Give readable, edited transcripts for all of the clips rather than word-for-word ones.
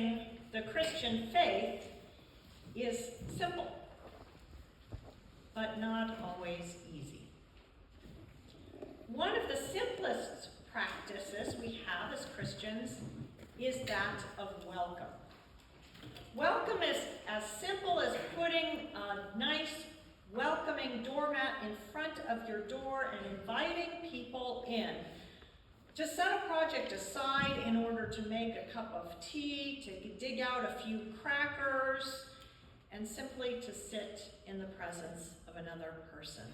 embracing the Christian faith is simple, but not always easy. One of the simplest practices we have as Christians is that of welcome. Welcome is as simple as putting a nice, welcoming doormat in front of your door and inviting people in. To set a project aside in order to make a cup of tea, to dig out a few crackers, and simply to sit in the presence of another person.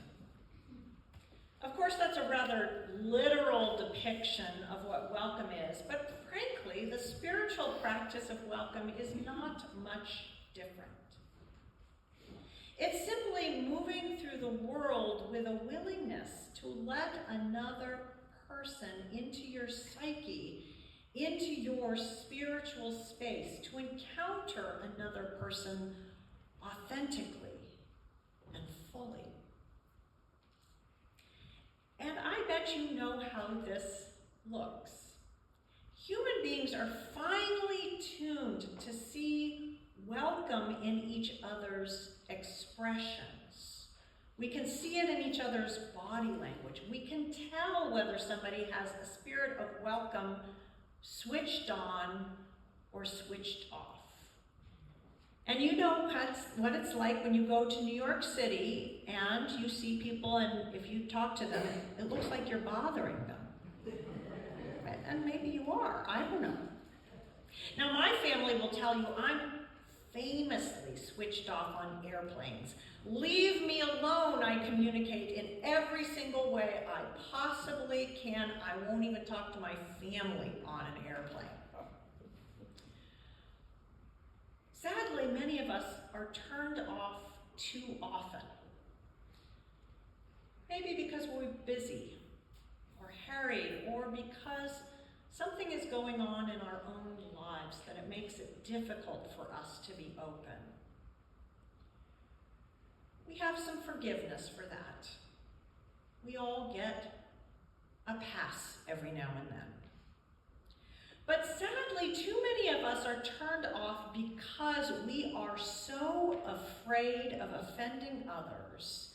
Of course, that's a rather literal depiction of what welcome is, but frankly, the spiritual practice of welcome is not much different. It's simply moving through the world with a willingness to let another person into your psyche, into your spiritual space, to encounter another person authentically and fully. And I bet you know how this looks. Human beings are finely tuned to see welcome in each other's expressions. We can see it in each other's body language. We can tell whether somebody has a spirit of welcome switched on or switched off. And you know what it's like when you go to New York City and you see people, and if you talk to them, it looks like you're bothering them. And maybe you are, I don't know. Now my family will tell you I'm famously switched off on airplanes. Leave me alone, I communicate in every single way I possibly can. I won't even talk to my family on an airplane. Sadly, many of us are turned off too often. Maybe because we're busy or harried, or because something is going on in our own lives that it makes it difficult for us to be open. We have some forgiveness for that. We all get a pass every now and then. But sadly, too many of us are turned off because we are so afraid of offending others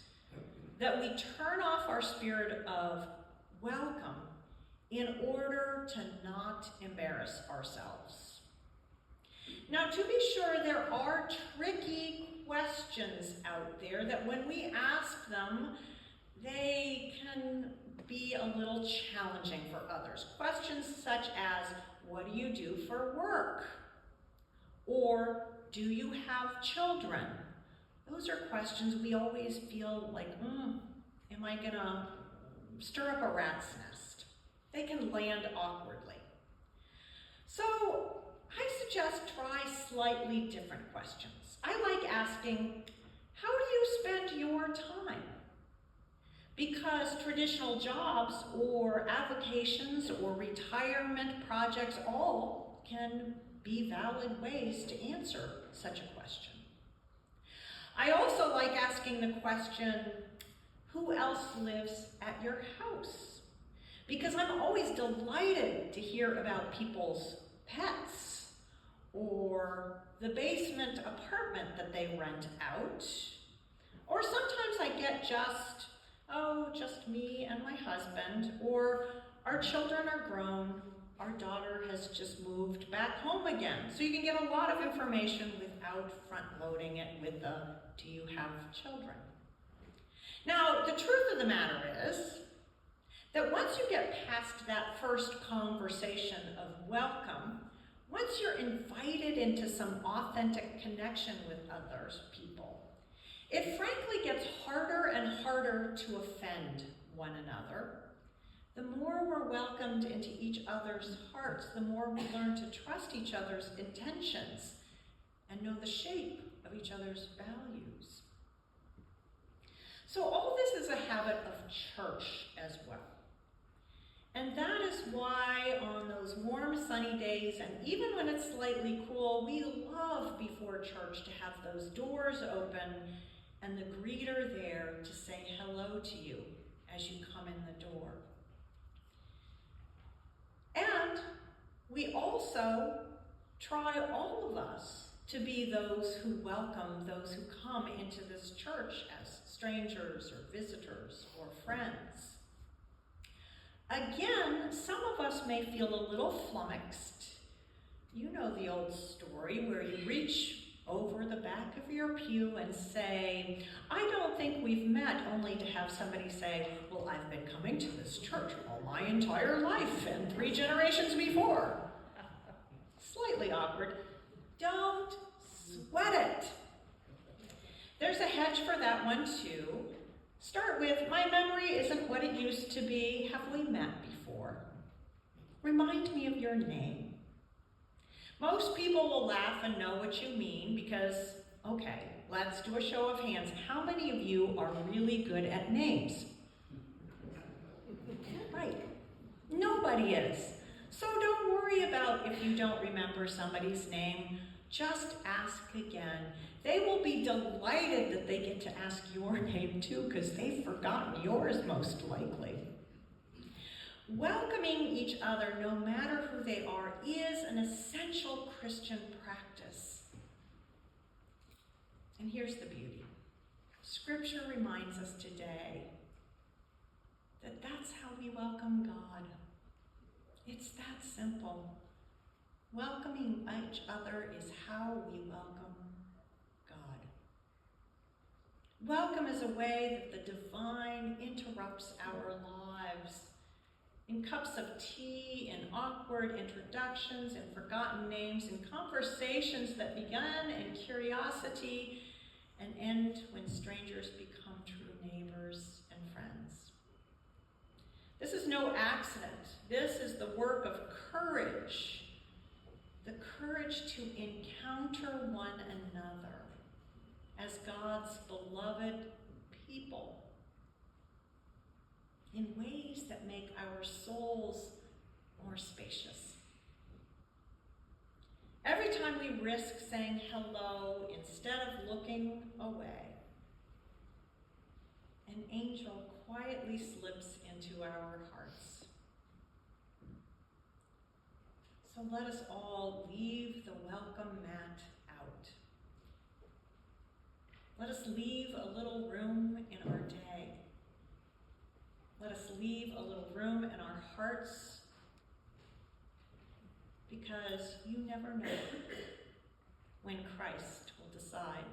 that we turn off our spirit of welcome in order to not embarrass ourselves. Now, to be sure, there are tricky questions out there that when we ask them, they can be a little challenging for others. Questions such as, what do you do for work? Or, do you have children? Those are questions we always feel like, am I gonna stir up a rat's nest? They can land awkwardly. So, I suggest try slightly different questions. I like asking, how do you spend your time? Because traditional jobs or avocations or retirement projects all can be valid ways to answer such a question. I also like asking the question, who else lives at your house? Because I'm always delighted to hear about people's pets or the basement apartment that they rent out. Or sometimes I get just me and my husband, or our children are grown, our daughter has just moved back home again. So you can get a lot of information without front-loading it with the, do you have children? Now, the truth of the matter is that once you get past that first conversation of welcome, once you're invited into some authentic connection with others, people, it frankly gets harder and harder to offend one another. The more we're welcomed into each other's hearts, the more we learn to trust each other's intentions and know the shape of each other's values. So all this is a habit of church as well. And that is why on those warm, sunny days, and even when it's slightly cool, we love before church to have those doors open and the greeter there to say hello to you as you come in the door. And we also try, all of us, to be those who welcome those who come into this church as strangers or visitors or friends. Again, some of us may feel a little flummoxed. You know the old story where you reach over the back of your pew and say, "I don't think we've met," only to have somebody say, "Well, I've been coming to this church all my entire life and 3 generations before." Slightly awkward. Don't sweat it. There's a hedge for that one too. Start with, "My memory isn't what it used to be. Have we met before? Remind me of your name." Most people will laugh and know what you mean because, okay, let's do a show of hands. How many of you are really good at names? Right. Nobody is. So don't worry about if you don't remember somebody's name. Just ask again. They will be delighted that they get to ask your name too, because they've forgotten yours most likely. Welcoming each other, no matter who they are, is an essential Christian practice. And here's the beauty. Scripture reminds us today that that's how we welcome God. It's that simple. Welcoming each other is how we welcome God. Welcome is a way that the divine interrupts our lives. In cups of tea, in awkward introductions, in forgotten names, in conversations that began in curiosity and end when strangers become true neighbors and friends. This is no accident. This is the work of courage. The courage to encounter one another as God's beloved people in ways that make our souls more spacious. Every time we risk saying hello instead of looking away, an angel quietly slips into our hearts. So let us all leave the welcome mat out. Let us leave a little room in our day. Let us leave a little room in our hearts, because you never know when Christ will decide